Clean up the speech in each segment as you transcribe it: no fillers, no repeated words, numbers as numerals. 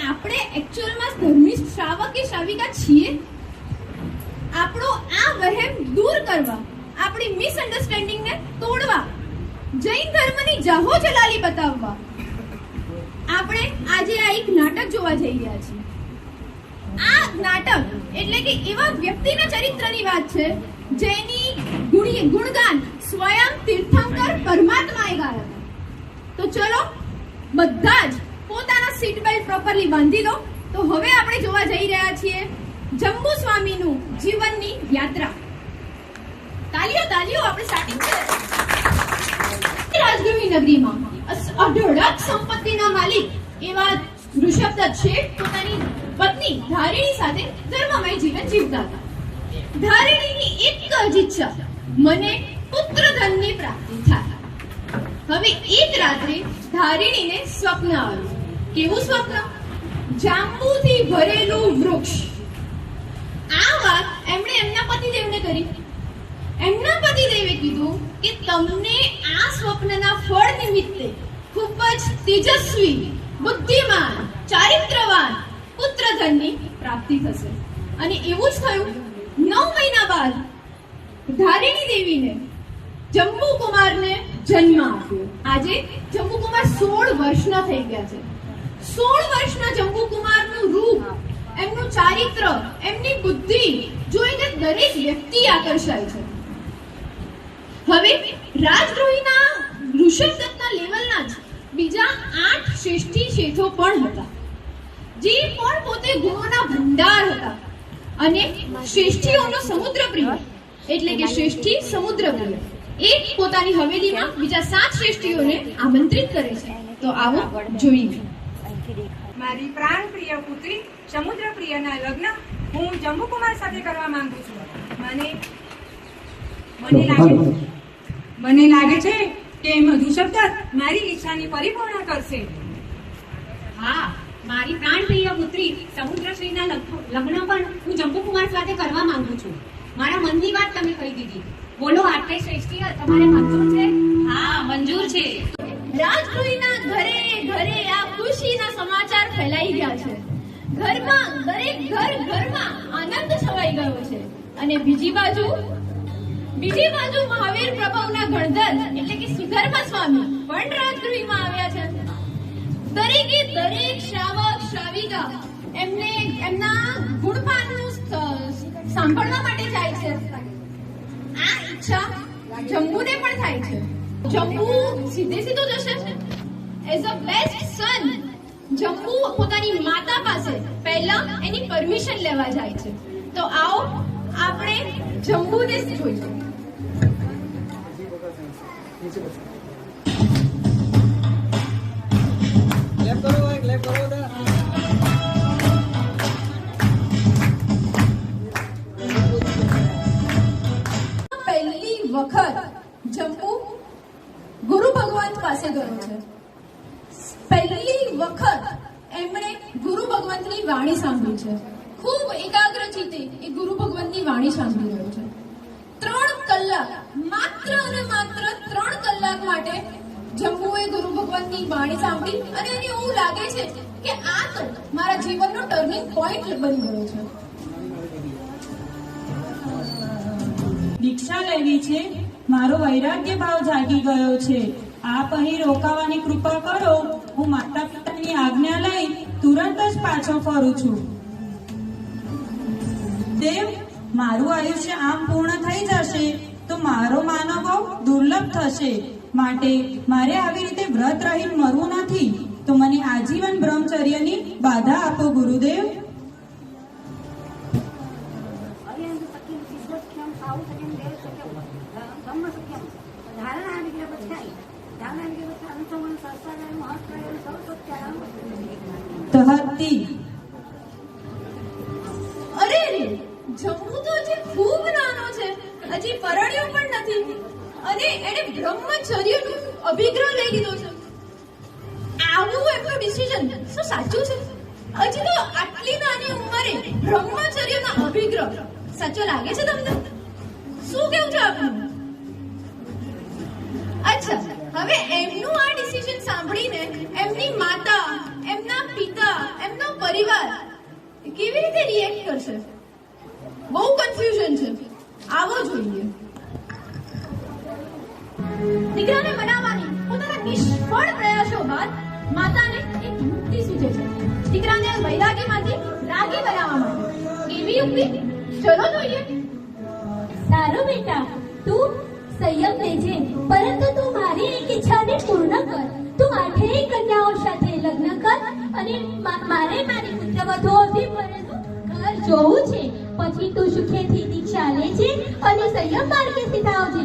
આપણે એકચ્યુઅલમાં ધર્મિષ્ઠ શ્રાવક કે શ્રાવિકા છીએ? આપણો આ વહેમ દૂર કરવા, આપણી મિસઅન્ડરસ્ટેન્ડિંગને તોડવા, જૈન ધર્મની જાહો જલાલી બતાવવા આપણે આજે આ એક નાટક જોવા જઈ રહ્યા છીએ. આ નાટક એટલે કે એવા વ્યક્તિના ચરિત્રની વાત છે જેની ગુણગાન સ્વયં તીર્થંકર પરમાત્માએ ગાયા હતા. તો ચલો બધા જ પોતાના સીટ બેલ્ટ પ્રોપરલી બાંધી દો. તો હવે આપણે જોવા જઈ રહ્યા છીએ જંબુ સ્વામીનું જીવનની યાત્રા. તાલીઓ તાલીઓ, આપણે સ્ટાર્ટિંગ છે. રાજગૃહી નગરીમાં અઢળક સંપત્તિના માલિક એવા ઋષભદત્ત શેઠ પોતાની પત્ની ધારિણી સાથે ધર્મમય જીવન જીવતા હતા. ધારિણીની એક જ ઈચ્છા, મને પુત્રધનની પ્રાપ્તિ થાય. હવે એક રાત્રે ધારિણીને સ્વપ્ન આવ્યું. કેવું સ્વપ્ન? જાંબુથી ભરેલું વૃક્ષ. આ વાત એમણે એમના પતિદેવને કરી. એમના પતિદેવે કીધું કે તમને આ સ્વપ્નના ફળ નિમિત્તે ખૂબ જ તેજસ્વી, બુદ્ધિમાન, ચારિત્રવાન પુત્રધનની પ્રાપ્તિ થશે. અને એવું જ થયું. 9 મહિના બાદ ધારિણી દેવીને જંબુકુમારને જન્મ આપ્યો. આજે જંબુકુમાર 16 વર્ષના થઈ ગયા છે. 16 વર્ષના જંબુકુમારનું રૂપ, એમનું ચારિત્ર, એમની બુદ્ધિ જોઈને દરેક વ્યક્તિ આકર્ષાય છે. હવે રાજદ્રોહીના ઋષભદત્તના લેવલના જ બીજા 8 શ્રેષ્ઠી શેઠો પણ હતા, જે પણ પોતે ગુણોના ભંડાર હતા અને શ્રેષ્ઠીઓનો સમુદ્રપ્રિય, એટલે કે શ્રેષ્ઠી સમુદ્રપ્રિય, એક પોતાની હવેલીમાં બીજા 7 શ્રેષ્ઠીઓને આમંત્રિત કરે છે. તો આવો જોઈએ. મારી પ્રાણપ્રિય પુત્રી સમુદ્રપ્રિયના લગ્ન હું જંબુકુમાર સાથે કરવા માંગુ છું. મને લાગે છે કે ઋષભદત્ત મારી ઈચ્છાની પરિપૂર્ણ કરશે. હા, મારી પ્રાણપ્રિય પુત્રી સમુદ્રશ્રીના લગ્ન પણ હું જંબુકુમાર સાથે કરવા માંગુ છું. મારા મનની વાત તમે કહી દીધી. બોલો, આટલે શ્રેષ્ઠી તમારે મંજૂર છે? હા, મંજૂર છે. રાજદ્રોહીના ઘરે ઘરે આ ખુશીના સમાચાર ફેલાઈ ગયા છે. ઘરમાં દરેક ઘરમાં આનંદ છવાઈ ગયો છે. અને બીજી બાજુ મહાવીર પ્રભાવના ગણધર એટલે કે સુધર્મા સ્વામી પણ રાજગૃહમાં આવ્યા છે. દરેક શ્રાવક શ્રાવિકા એમને એમના ગુણપાનનું સાંભળવા માટે જાય છે. આ ઈચ્છા જંબુને પણ થાય છે. જંબુ સીધો જશે. એઝ અ બેસ્ટ સન જંબુ પોતાની માતા પાસે પહેલા એની પરમિશન લેવા જાય છે. તો આવો આપણે જંબુને જોઈએ. પહેલી વખત જંબુ ગુરુ ભગવાન પાસે ગયો છે. પહેલી વખત એમણે ગુરુ ભગવંતની વાણી સાંભળી છે. ખૂબ એકાગ્ર ચિત્તે એ ગુરુ ભગવંતની વાણી સાંભળી રહ્યો છે. 3 કલાક, માત્ર અને માત્ર 3 કલાક માટે જંબુએ ગુરુ ભગવંતની વાણી સાંભળી અને એને એવું લાગે છે કે આ તો મારા જીવનનો ટર્નિંગ પોઈન્ટ બની ગયો છે. દીક્ષા લેવી છે, મારો વૈરાગ્ય ભાવ જાગી ગયો છે. આપ અહીં રોકાવાની કૃપા કરો. હું માતા પિતાની આજ્ઞા લઈ તુરંત જ પાછો ફરું છું. દેવ, મારું આયુષ્ય આમ પૂર્ણ થઈ જશે તો મારો માનવ ભાવ દુર્લભ થશે. માટે મારે આવી રીતે વ્રત રહીને મરવું નથી. તો મને આજીવન બ્રહ્મચર્યની બાધા આપો ગુરુદેવ. તહતી અરે જંબુ તો હજી ખૂબ નાનો છે, હજી પરણ્યો પણ નથી અને એને બ્રહ્મચર્યનું અભિગ્રહ લઈ લીધો છે. આવું એમનું ડિસિઝન શું સાચું છે? હજી તો આટલી નાની ઉંમરે બ્રહ્મચર્યનો અભિગ્રહ સાચો લાગે છે તમને? શું કેવું છે આપનું? અચ્છા, હવે એમનું આ ડિસિઝન સાંભળીને એમની માતા, એમના પિતા, એમનો પરિવાર કેવી રીતે રિએક્ટ કરશે? બહુ કન્ફ્યુઝન છે. આવો જોઈએ. દીકરાને મનાવવાની પોતાના નિષ્ફળ પ્રયાસો બાદ માતાને એક યુક્તિ સૂચે છે. દીકરાને વૈરાગીમાંથી રાગી બનાવવા માટે. કેવી યુક્તિ? ચલો જોઈએ. સારું બેટા, તું સંયમ લેજે, પરંતુ તું મારી એક ઈચ્છાને પૂર્ણ કર. તું 8 કન્યાઓ સાથે લગ્ન કર અને મારે મારી પુત્રવધૂઓથી ભરેલું ઘર જોવું છે. પછી તું સુખેથી દીક્ષા લેજે અને સંયમ માર્ગે સીધા આવજે.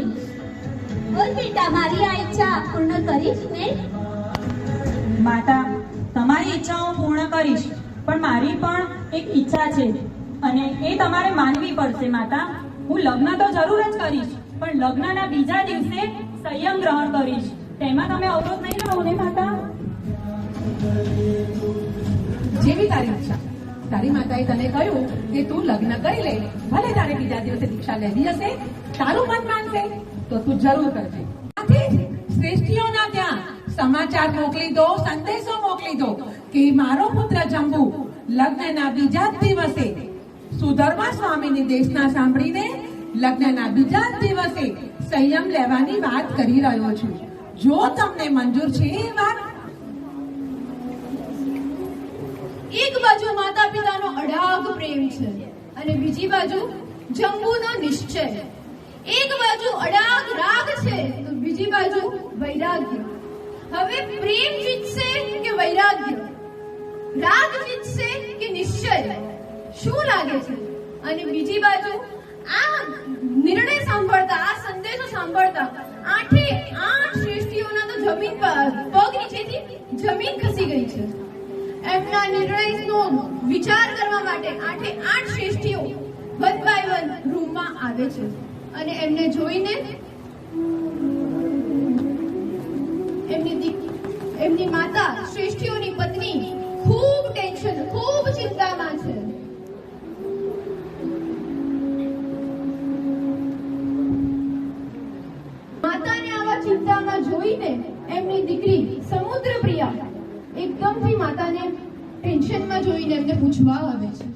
બોલ બેટા, મારી આ ઈચ્છા પૂર્ણ કરીશ ને? માતા, તમારી ઈચ્છા હું પૂર્ણ કરીશ, પણ મારી પણ એક ઈચ્છા છે અને એ તમારે માનવી પડશે. માતા, હું લગ્ન તો જરૂર જ કરીશ, પણ લગ્નના બીજા દિવસે સંયમ ગ્રહણ કરીશ. તેમાં તમે અવરોધ નહીં કરો ને માતા? જેવી તારી ઈચ્છા. તારી માતાએ તને કહ્યું કે તું લગ્ન કરી લે, ભલે તારે બીજા દિવસે દીક્ષા લેવી હશે, તારું મન માનશે તો તું જરૂર કરજે. આથી જ શ્રેષ્ઠીઓના ત્યાં સમાચાર મોકલી દો, સંદેશો મોકલી દો કે મારો પુત્ર જંબુ લગ્નના બીજા જ દિવસે સુધર્મા સ્વામીની દેશના સાંભળીને લગ્નના બીજા જ દિવસે સંયમ લેવાની વાત કરી રહ્યો છું. જો તમને મંજૂર છે એ વાત. એક બાજુ માતા પિતાનો અડાગ પ્રેમ છે અને બીજી બાજુ જંબુનો નિશ્ચય. એક બાજુ અડાગ રાગ છે તો બીજી બાજુ વૈરાગ્ય. હવે પ્રેમ જીતશે કે વૈરાગ્ય? રાગ જીતશે કે નિશ્ચય? શું લાગે છે? અને બીજી બાજુ આ નિર્ણય સાંભળતા, આ સંદેશો સાંભળતા 8 શ્રેષ્ઠીઓના તો જમીન પગ નીચેથી જમીન ખસી ગઈ છે. એમના નિર્ણયનો વિચાર કરવા માટે 8 શ્રેષ્ઠીઓ વન બાય વન રૂમમાં આવે છે અને એમને જોઈને એમની માતા, શ્રેષ્ઠીઓની પત્ની ખૂબ ટેન્શન, ખૂબ ચિંતામાં છે. માતાને આવા ચિંતામાં જોઈને એમની દીકરી સમુદ્ર પ્રિયા એકદમથી માતાને ટેન્શનમાં જોઈને એમને પૂછવા આવે છે.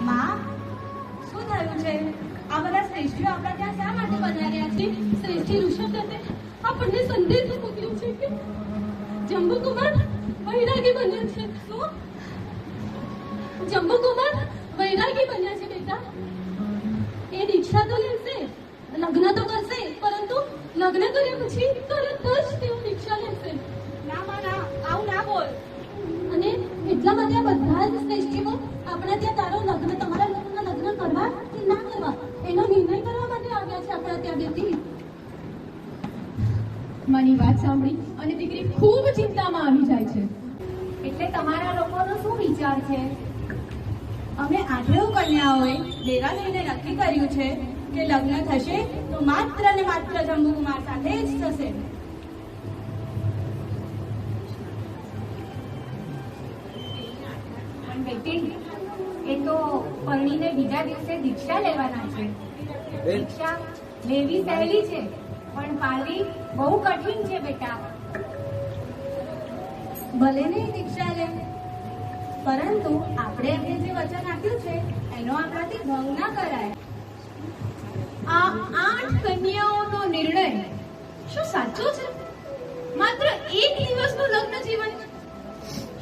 માં, શું થયું છે? આ બધા શ્રેષ્ઠીઓ આપણા ત્યાં શા માટે પધાર્યા છે? શ્રેષ્ઠી ઋષભદત્તે આપણને સંદેશ મોકલ્યો છે કે જંબુકુમાર વૈરાગી બન્યા છે. શું? જંબુકુમાર વૈરાગી બન્યા છે બેટા? એ દીક્ષા તો લેશે, લગ્ન તો કરશે, પરંતુ લગ્ન કર્યા પછી તરત જ તેઓ દીક્ષા લેશે. ના માં, ના, આવું ના બોલ. અને એટલા માટે બધા જ શ્રેષ્ઠીઓ આપણા ત્યાં તમારા લોકોના લગ્ન કરવા કે ના કરવા એનો નિર્ણય કરવા માટે આવ્યા છે આપણા ત્યાં બેટી. મારી વાત સાંભળી અને દીકરી ખૂબ ચિંતામાં આવી જાય છે. એટલે તમારા લોકોનો શું વિચાર છે? અમે 8 કન્યાઓએ ભેગા થઈને નક્કી કર્યું છે કે લગ્ન થશે તો માત્ર ને માત્ર જંબુકુમાર સાથે જ થશે. પણ બેટી, એ તો પરણીને બીજા દિવસે દીક્ષા લેવાના છે. દીક્ષા લેવી સહેલી છે પણ પાળવી બહુ કઠિન છે બેટા. ભલે નહીં દીક્ષા લે, પરંતુ આપણે એમને જે વચન આપ્યું છે એનો આપણાથી ભંગ ના કરાય. આ 8 કન્યાઓનો નિર્ણય શું સાચો છે? માત્ર એક દિવસનું લગ્ન જીવન.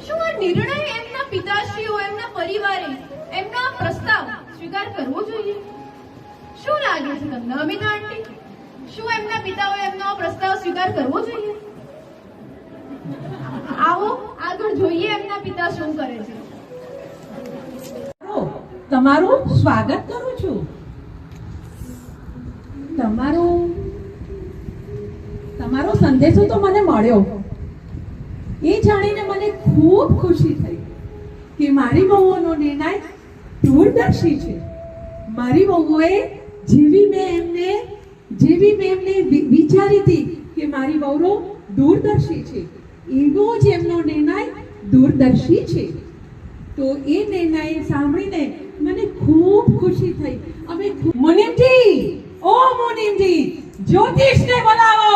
શું આ નિર્ણય એમના પિતાશ્રીઓ, એમના પરિવારે એમનો આ પ્રસ્તાવ સ્વીકાર કરવો જોઈએ? શું લાગે છે તમને અમિતા આંટી? શું એમના પિતાઓએ એમનો આ પ્રસ્તાવ સ્વીકાર કરવો જોઈએ? આવો આગળ જોઈએ એમના પિતા શું કરે છે. તમારું સ્વાગત કરું છું. તમારો સંદેશો તો મને મળ્યો. એ જાણીને મને ખૂબ ખુશી થઈ કે મારી વહુઓનો નિર્ણય દૂરદર્શી છે. મારી વહુઓએ જેવી મેં એમને વિચારી હતી કે મારી વહુઓ દૂરદર્શી છે, એવો જ એમનો નિર્ણય દૂરદર્શી છે. તો એ નિર્ણય સાંભળીને મને ખૂબ ખુશી થઈ. અમે મુનિમજી, ઓ મુનિ, જ્યોતિષને બોલાવો.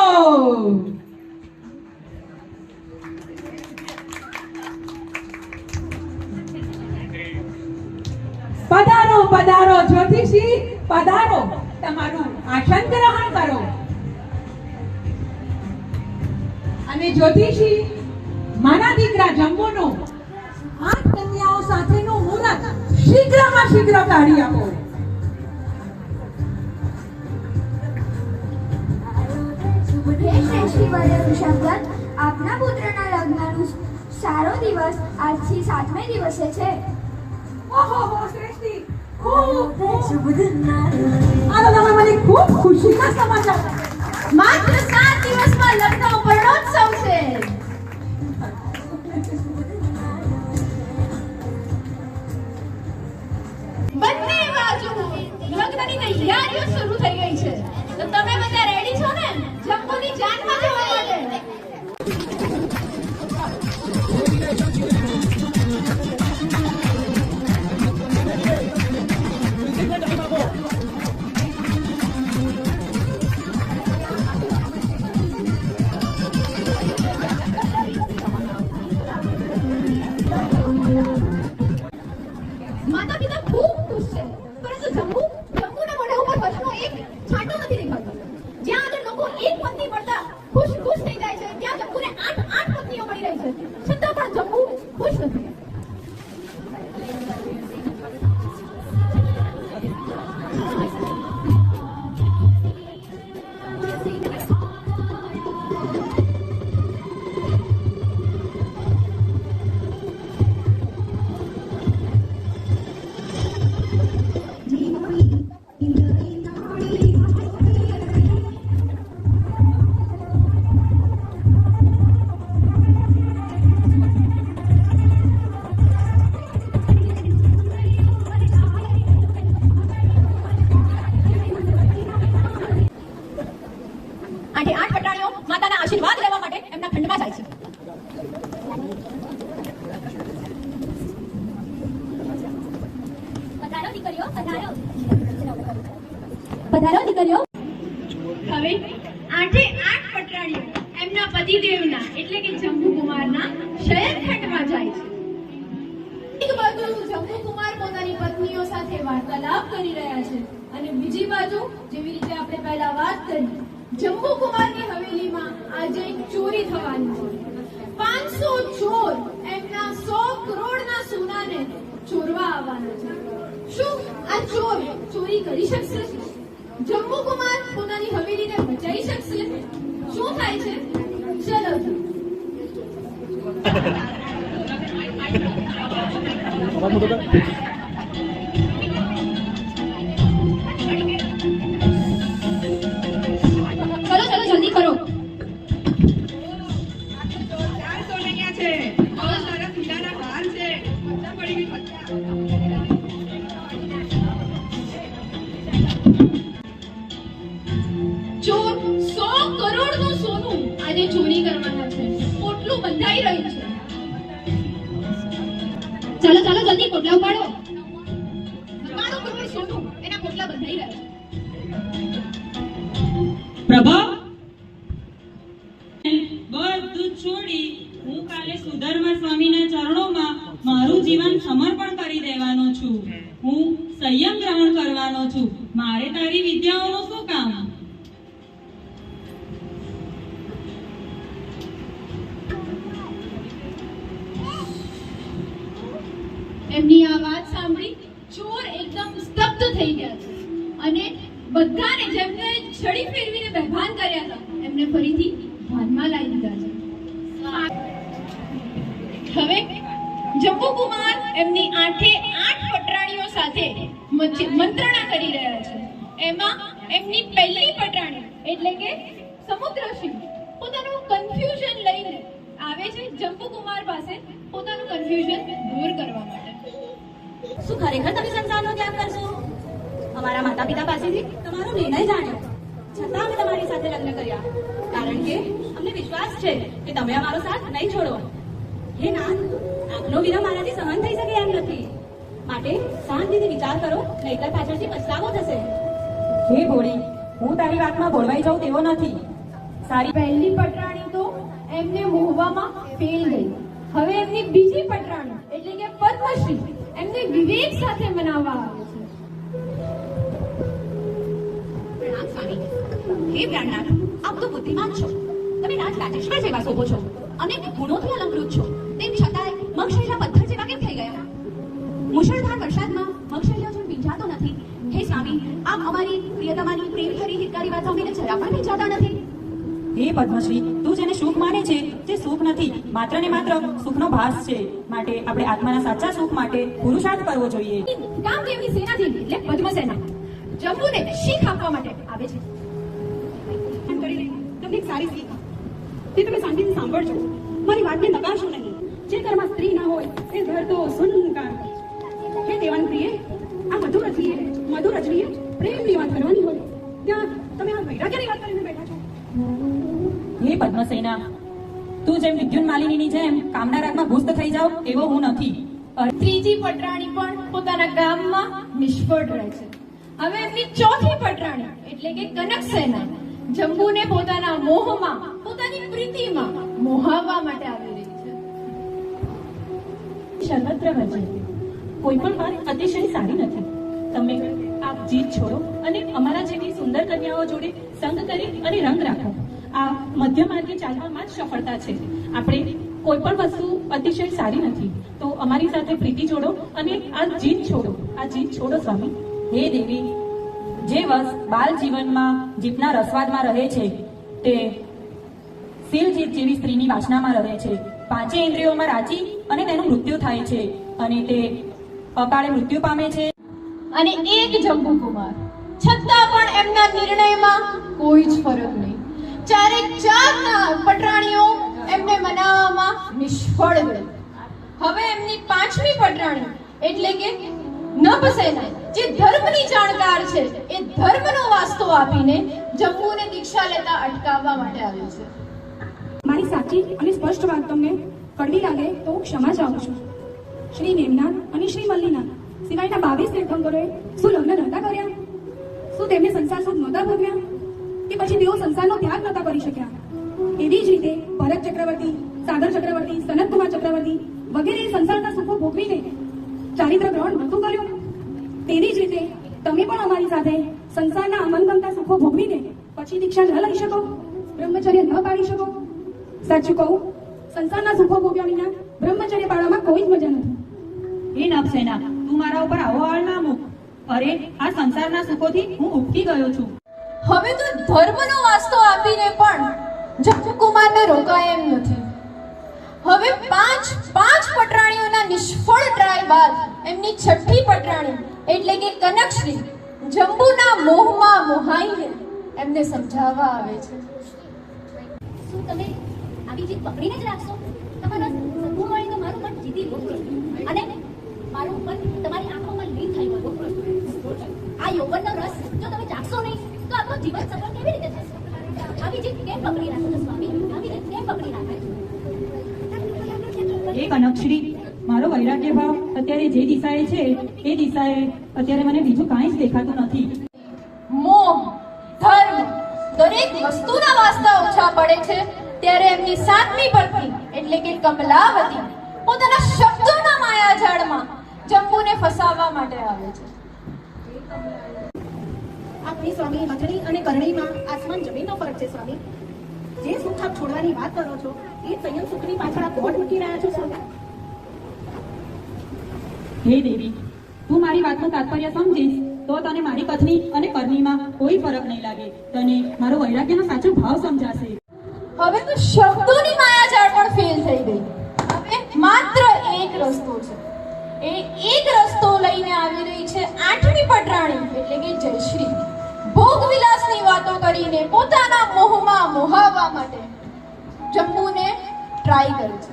પધારો પધારો જ્યોતિષી, પધારો, તમારું આસન ગ્રહણ કરો. અને જ્યોતિષી, મારા દીકરા જંબુનો 8 કન્યાઓ સાથેનું મુહૂર્ત શીઘ્રમાં શીઘ્ર કાઢી આપો. હે શ્રેષ્ઠી વર્ય વૃષભગણ, આપના પુત્રના લગ્નનું સારો દિવસ આજથી 7મે દિવસે છે. ઓહો શ્રેષ્ઠી, ખૂબ આ તો તમે મને ખૂબ ખુશીના સમાચાર. માત્ર 7 દિવસમાં લગ્ન પરણોત્સવ છે. બંને બાજુ લગ્નની તૈયારીઓ શરૂ થઈ ગઈ છે. તો તમે બધા રેડી છો ને જંબુની જાનમાં જવા માટે? માતા પિતા ખૂબ ખુશ છે, પરંતુ જંબુના મોઢા ઉપર હર્ષનો એક છાંટો નથી દેખાતો. જ્યાં આગળ લોકો એક પત્ની મળતા ખુશ થઈ જાય છે, ત્યાં જંબુને 8 પત્નીઓ મળી રહી છે, છતાં પણ જંબુ ખુશ નથી. આઠે 8 પટાણીઓ માતાના આશીર્વાદ લેવા માટે એમના ખંડમાં જાય છે. પધારો દીકરીઓ, પધારો. પધારો દીકરીઓ. હવે 8 પટરાણીઓ એમના પતિદેવના એટલે કે જંબુકુમારના શયનખંડમાં જાય છે. એક બાજુ જંબુકુમાર પોતાની પત્નીઓ સાથે વાર્તાલાપ કરી રહ્યા છે અને બીજી બાજુ જેવી રીતે આપણે પહેલા વાત કરી, જંબુકુમારની હવેલીમાં આજે એક ચોરી થવાની છે. 500 ચોર એમના 100 કરોડના સોનાને ચોરવા આવવાના છે. શું આ ચોર ચોરી કરી શકશે? જંબુકુમાર પોતાની હવેલીને બચાવી શકશે? શું થાય છે? ચલો ચલો જલ્દી કરો. ચોર 100 કરોડનું સોનું આજે ચોરી કરવાના છે. પોટલું બંધાઈ રહ્યું છે. ચલો જલ્દી પોટલા ઉપાડો. 92 કરોડ સોનું એના પોટલા બંધાઈ રહ્યા છે. પ્રભા, બધું છોડી હું કાલે સુધર્મા સ્વામીના ચરણોમાં મારું જીવન સમર્પણ કરી દેવાનો છું. હું સંયમ ગ્રહણ કરવાનો છું. મારે તારી વિદ્યાઓનું શું કામ? એમની આ વાત સાંભળી ચોર એકદમ સ્તબ્ધ થઈ ગયા છે અને બધાને જેમને છડી ફેરવીને બેભાન કર્યા હતા એમને ફરીથી ભાનમાં લાવી દીધા છે. હવે જંબુકુમાર એમની 8 પટરાણીઓ સાથે મંત્રણા કરી રહ્યા છે. એમાં એમની પહેલી પટરાણી એટલે કે સમુદ્રશિવ પોતાનું કન્ફ્યુઝન લઈને આવે છે જંબુકુમાર પાસે પોતાનું કન્ફ્યુઝન દૂર કરવા માટે. શું ખરેખર તમે સંસારનો ત્યાગ કરશો? અમારા માતા પિતા પાસેથી તમારો નિર્ણય જાણ્યો, છતાં અમે તમારી સાથે લગ્ન કર્યા, કારણ કે અમને વિશ્વાસ છે કે તમે અમારો સાથ નહીં છોડો. હે નાથ, આપનો વિરહ મારાથી સહન થઈ શકે એમ નથી, માટે શાંતિથી વિચાર કરો, નહીતર પાછળથી પછતાવો થશે. હે ભોળી, હું તારી વાતમાં બોલવાઈ જાઉં તેવો નથી. સારી પહેલી પટરાણી તો એમને મોહવામાં ફેલ ગઈ. હવે એમની બીજી પટરાણી એટલે કે પદ્મશ્રી એમને વિવેક સાથે મનાવવા આવે છે. પ્રણામ સ્વામી. હે પ્રાણનાથ, આપ તો બુદ્ધિમાન છો. તમે રાજ રાજેશ્વર જેવા શોભો છો અને ગુણોથી અલંકૃત છો. તેમ છતાંય મગશૈલા પથ્થર જેવા કેમ થઈ ગયા? મુશળધાર વરસાદમાં મગશૈલા જેમ ભીંજાતો નથી. હે સ્વામી, આપ અમારી પ્રિયતમાની પ્રેમભરી હિતકારી વાત સાંભળીને જરા પણ ભીંજાતા નથી. હે પદ્મશ્રી, તું જેને સુખ માને છે તે સુખ નથી, માત્ર ને માત્ર સુખનો ભાસ છે. માટે આપણે આત્માના સાચા સુખ માટે પુરુષાર્થ કરવો જોઈએ. કામદેવની સેનાથી એટલે પદ્મસેના જમ્બુને શીખ આપવા માટે આવે છે. એમ કરીને તમને એક સારી શીખ તે તમે શાંતિથી સાંભળજો. મારી વાતને નકારશો નહીં. જે ઘરમાં સ્ત્રી ના હોય તે ઘર તો સુનકાર. હે દેવાન પ્રિય, આ મધુર રજનીએ પ્રેમની વાત કરવાની હોય ત્યાં તમે આ વૈરાગ્યની વાત કરીને બેઠા છો. હે પદ્મસેના, તું જેમ વિદ્યુન માલિનીની જેમ કામના રાગમાં ગુસ્ત થઈ જાવ એવો હું નથી. ત્રીજી પટરાણી પણ પોતાના ગામમાં નિષ્ફળ રહે છે. હવે એમની ચોથી પટરાણી એટલે કે કનકસેના જંબુને પોતાના મોહમાં પોતાની પ્રીતિમાં મોહાવવા માટે આવી રહી છે. સર્વત્ર વર્જે. કોઈ પણ વાત અતિશય સારી નથી. તમે આપ જીત છોડો અને અમારા જેવી સુંદર કન્યાઓ જોડે સંગ કરી અને રંગ રાખો. આ મધ્ય માર્ગે ચાલવામાં જ સફળતા છે. આપણે કોઈ પણ વસ્તુ અતિશય સારી નથી, તો અમારી સાથે પ્રીતિ જોડો અને આ જીત છોડો. આ જીત છોડો સ્વામી. હે દેવી, જે વસ બાલ જીવનમાં જીભના રસવાદમાં રહે છે તે શીલજીત જેવી સ્ત્રીની વાસનામાં રહે છે. પાંચે ઇન્દ્રિયોમાં રાચી અને તેનું મૃત્યુ થાય છે અને તે અકાળે મૃત્યુ પામે છે. અને એક જંબુકુમાર છતાં પણ એમના નિર્ણયમાં કોઈ જ ફરક નહીં. ચારે ચાર પટરાણીઓ એમને મનાવવામાં નિષ્ફળ ગઈ. હવે એમની પાંચમી પટરાણી એટલે કે નભસેના જે ધર્મની જાણકાર છે એ ધર્મનો વાસ્તો આપીને જંબુને દીક્ષા લેતા અટકાવવા માટે આવ્યો છે. મારી સાચી અને સ્પષ્ટ વાત તમને કડવી લાગે તો હું ક્ષમા ચાહું છું. શ્રી નેમનાથ અને શ્રી મલ્લીનાથ સિવાયના 22 તીર્થંકરોએ શું લગ્ન નહોતા કર્યા? શું તેમને સંસાર સુખ નહોતા ભોગવ્યા? કે પછી તેઓ સંસારનો ત્યાગ નહોતા કરી શક્યા? એવી જ રીતે ભરત ચક્રવર્તી, સાગર ચક્રવર્તી, સનતકુમાર ચક્રવર્તી વગેરે સંસારના સુખો ભોગવીને ચારિત્ર ગ્રહણ નહોતું કર્યું. તેવી જ રીતે તમે પણ અમારી સાથે સંસારના અમનગમતા સુખો ભોગવીને પછી દીક્ષા ન લઈ શકો, બ્રહ્મચર્ય ન પાડી શકો. સાચું કહું, સંસારના સુખો ભોગ્યા વિના બ્રહ્મચર્ય પાળવામાં કોઈ જ મજા નથી. હે નભસેના, તું મારા ઉપર આવો આળ ના મૂક. અરે, આ સંસારના સુખોથી હું ઉપકી ગયો છું. હવે તો ધર્મનો વાસ્તો આપીને પણ જંબુકુમારને રોકાય એમ નથી. હવે પાંચ પટરાણીઓના નિષ્ફળ ટ્રાય બાદ એમની છઠ્ઠી પટરાણી એટલે કે કનકશ્રી જંબુના મોહમાં મોહાઈને એમને સમજાવવા આવે છે. શું તમે આવી જીત પકડીને જ રાખશો? તમારા સગું મળે તો મારું મન જીતી લો અને મારું મન તમારી આંખોમાં લીન થઈ ગયું. આ યૌવનનો રસ જો તમે ચાખશો નહીં તો આપણું જીવન સફળ કેવી રીતે થશે? આવી જીત કેમ પકડી રાખો છો સ્વામી? આવી જીત કેમ પકડી રાખે છે? હે કનકશ્રી, મારો વૈરાગ્ય ભાવ અત્યારે જે દિશાએ છે એ દિશાએ અત્યારે મને બીજું કાંઈ જ દેખાતું નથી. મોહ, ધર્મ દરેક વસ્તુના વાસ્તા ઓછા પડે છે ત્યારે એમની સાતમી પત્ની એટલે કે કમલાવતી પોતાના શબ્દોના માયાજાળમાં જંબુને ફસાવવા માટે આવે છે. આપણી સ્વામી વચની અને કરણીમાં આસમાન જમીનનો ફરક છે સ્વામી. જે સુખ આપ છોડવાની વાત કરો છો એ સંયમ સુખની પાછળ આપ દોડ મૂકી રહ્યા છો સ્વામી. હે દેવી, તું મારી વાતનું તાત્પર્ય સમજીશ તો તને મારી પત્ની અને કરણીમાં કોઈ ફરક નહીં લાગે. તને મારો વૈરાગ્યનો સાચો ભાવ સમજાશે. હવે તો શબ્દોની માયાજાળ પણ ફેલ થઈ ગઈ. હવે માત્ર એક રસ્તો છે. એ એક રસ્તો લઈને આવી રહી છે આઠમી પટરાણી એટલે કે જયશ્રી. ભોગ વિલાસની વાતો કરીને પોતાના મોહમાં મોહાવવા માટે જંબુને ટ્રાય કરે છે.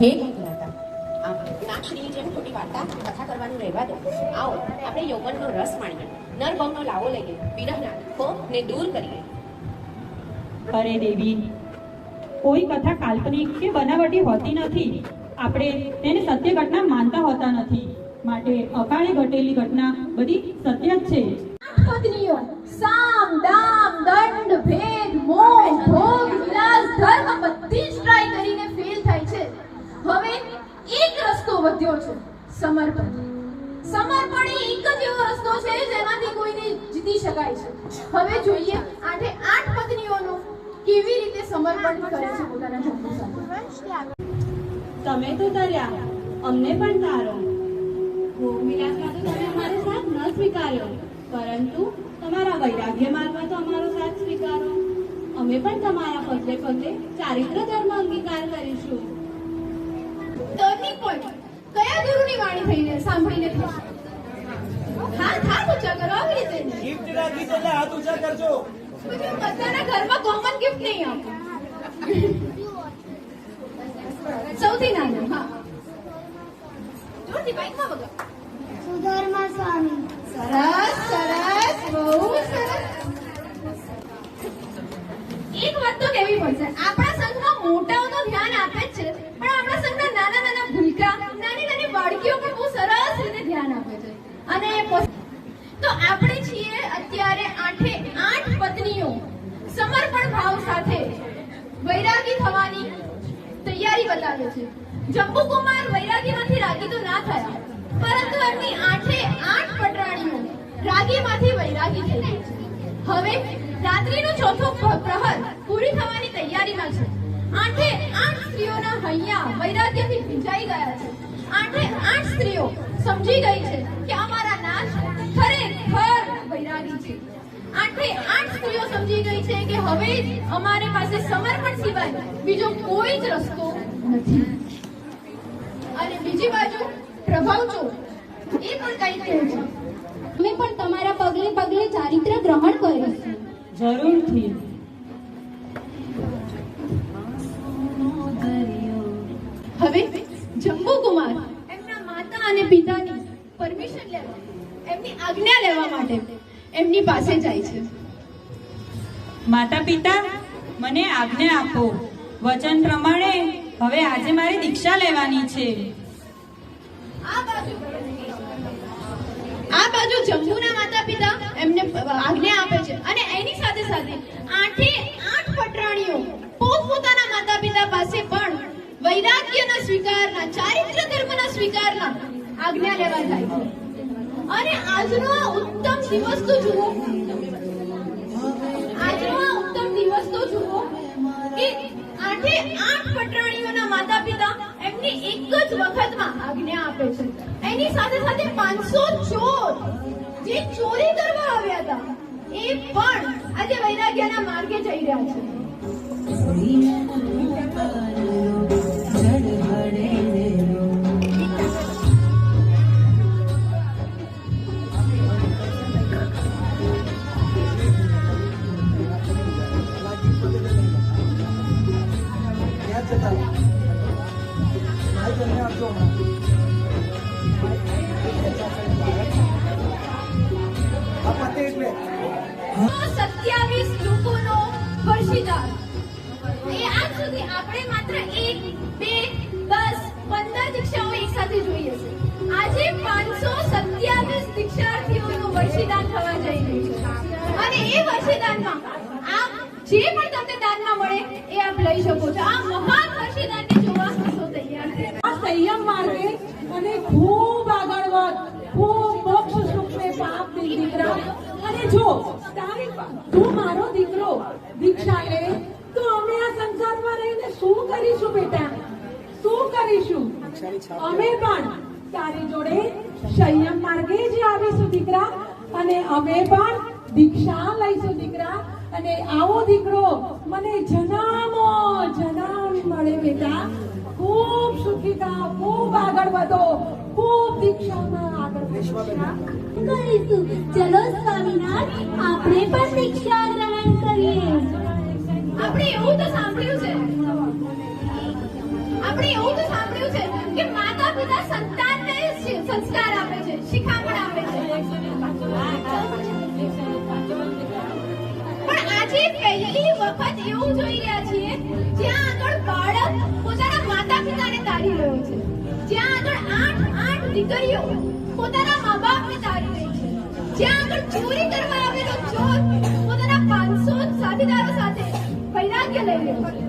હે ગોપીનાથા, આપ નાક્ષની જેમ ખોટી વાર્તા કથા કરવાનું રહેવા દો. આવો આપણે યૌવનનો રસ માણીએ, નરભવનો લાવો લઈએ, વિરહના દુઃખોને દૂર કરીએ. અરે દેવી, કોઈ કથા કાલ્પનિક કે બનાવટી હોતી નથી. આપણે તેને સત્ય ઘટના માનતા હોતા નથી. માટે અકાળે ઘટેલી ઘટના બધી સત્ય જ છે. પત્નીઓ 7 શકાય છે. હવે જોઈએ 8 પત્નીઓનું કેવી રીતે સમર્પણ કરે છે પોતાના જંબુ સાથે. તમે તો તર્યા, અમને પણ તારો. ભોગ વિલાસમાં તો તમે અમારો સાથ ન સ્વીકાર્યો, પરંતુ તમારા વૈરાગ્ય માર્ગમાં તો અમારો સાથ સ્વીકારો. અમે પણ તમારા પગલે પગલે ચારિત્ર ધર્મ અંગીકાર કરીશું. ટર્નિંગ પોઈન્ટ કયા ગુરુની વાણી થઈને સાંભળીને થશે? હાથ ઊંચા કરો, આવી રીતે નહીં. ગિફ્ટ રાખી છે એટલે હાથ ઊંચા કરજો. પછી બધાના ઘરમાં કોમન ગિફ્ટ નહીં આપો. સૌથી નાનું, હા, જોરથી બાઈકમાં વગર. સુધર્મા સ્વામી. સરસ, બહુ સરસ. એક વાત તો કહેવી પડશે, આપણા સંઘમાં મોટાઓ તો ધ્યાન આપે જ છે, પણ આપણા સંઘના નાના નાના ભૂલકા, નાની નાની બાળકીઓ પણ બહુ સરસ રીતે ધ્યાન આપે છે. અને તો આપણે છીએ અત્યારે 8 પત્નીઓ સમર્પણ ભાવ સાથે વૈરાગી થવાની તૈયારી બતાવે છે. જંબુકુમાર વૈરાગીમાંથી રાગી તો ના થયા, પરંતુ એમની 8 પટરાણીઓ રાગીમાંથી વૈરાગી થઈ ગઈ છે. હવે રાત્રિનો ચોથો પ્રહર પૂરી થવાની તૈયારીમાં છે. 8 સ્ત્રીઓના હૈયા વૈરાગ્યથી ભીંજાઈ ગયા છે. 8 સ્ત્રીઓ સમજી ગઈ છે કે અમારા નાથ ખરેખર વૈરાગી છે. 8 સ્ત્રીઓ સમજી ગઈ છે કે હવે અમારી પાસે સમર્પણ સિવાય બીજો કોઈ જ રસ્તો નથી. અને બીજી બાજુ પ્રભાવ ચો એ પણ કઈ કહે છે, અમે પણ તમારા પગલે પગલે ચારિત્ર ગ્રહણ કરીશું. જરૂરથી. હવે જંબુકુમાર એમના માતા અને પિતાની પરમિશન લેવા, એમની આજ્ઞા લેવા માટે એમની પાસે જાય છે. માતા પિતા, મને આજ્ઞા આપો. વચન પ્રમાણે હવે આજે મારે દીક્ષા લેવાની છે. આ બાજુ જંબુના માતા પિતા એમને આજ્ઞા આપે છે, અને એની સાથે સાથે 8 પટરાણીઓ પોતપોતાના માતા પિતા પાસે પણ વૈરાગ્યના સ્વીકારના, ચારિત્ર ધર્મના સ્વીકારના આજ્ઞા લેવા જાય છે. અને આજનો આ ઉત્તમ દિવસ તો જુઓ, કે 8 પટરાણીઓના માતા પિતા એમની એક જ વખતમાં આજ્ઞા આપે છે. એની સાથે સાથે 500 ચોર જે ચોરી કરવા આવ્યા હતા એ પણ આજે વૈરાગ્યના માર્ગે જઈ રહ્યા છે. આ પતે એટલે 27 લોકોનો વર્ષીદાર. એ આજ સુધી આપણે માત્ર 1, 2, 10, 15 દીક્ષાઓ એક સાથે જોઈએ છે. આજે 527 દીક્ષાર્થીઓનું વર્ષીદાન થવા જઈ રહ્યું છે. અને એ વર્ષીદાનમાં આપ જે પણ તમને દાનમાં મળે એ આપ લઈ શકો છો. આ મહાન વર્ષીદાનને જોવા હશો તૈયાર છે. આ સંયમ માર્ગે અને ખૂબ આગળ વધ, ખૂબ મોક્ષ સુખને પાપ દીકરા. અને જો તું મારો દીકરો દીક્ષા લે તો અમે આ સંસારમાં રહીને શું કરીશું બેટા, શું કરીશું? અમે પણ તારી જોડે સંયમ માર્ગે જ આવીશું દીકરા, અને અમે પણ દીક્ષા લઈશું દીકરા. અને આવો દીકરો મને જન્મો જન્મ મળે બેટા. ખૂબ સુખી થાઓ, ખૂબ આગળ વધો, ખૂબ દીક્ષામાં આગળ વધો. કરીશું. ચલો સ્વામીનાથ, આપણે પણ દીક્ષા ગ્રહણ કરીએ. આપણે એવું તો સાંભળ્યું છે કે માતા પિતા સંતાનને સંસ્કાર આપે છે, શિખામણ આપે છે. પણ આજે પહેલી વખત એવું જોઈ રહ્યા છીએ જ્યાં આગળ બાળક પોતાના માતા પિતાને તારી રહ્યો છે, જ્યાં આગળ 8 દીકરીઓ પોતાના મા બાપને તારી રહી છે, જ્યાં આગળ ચોરી કરવા આવેલો ચોર પોતાના 500 સાથીદારો સાથે વૈરાગ્ય લઈ રહ્યો છે.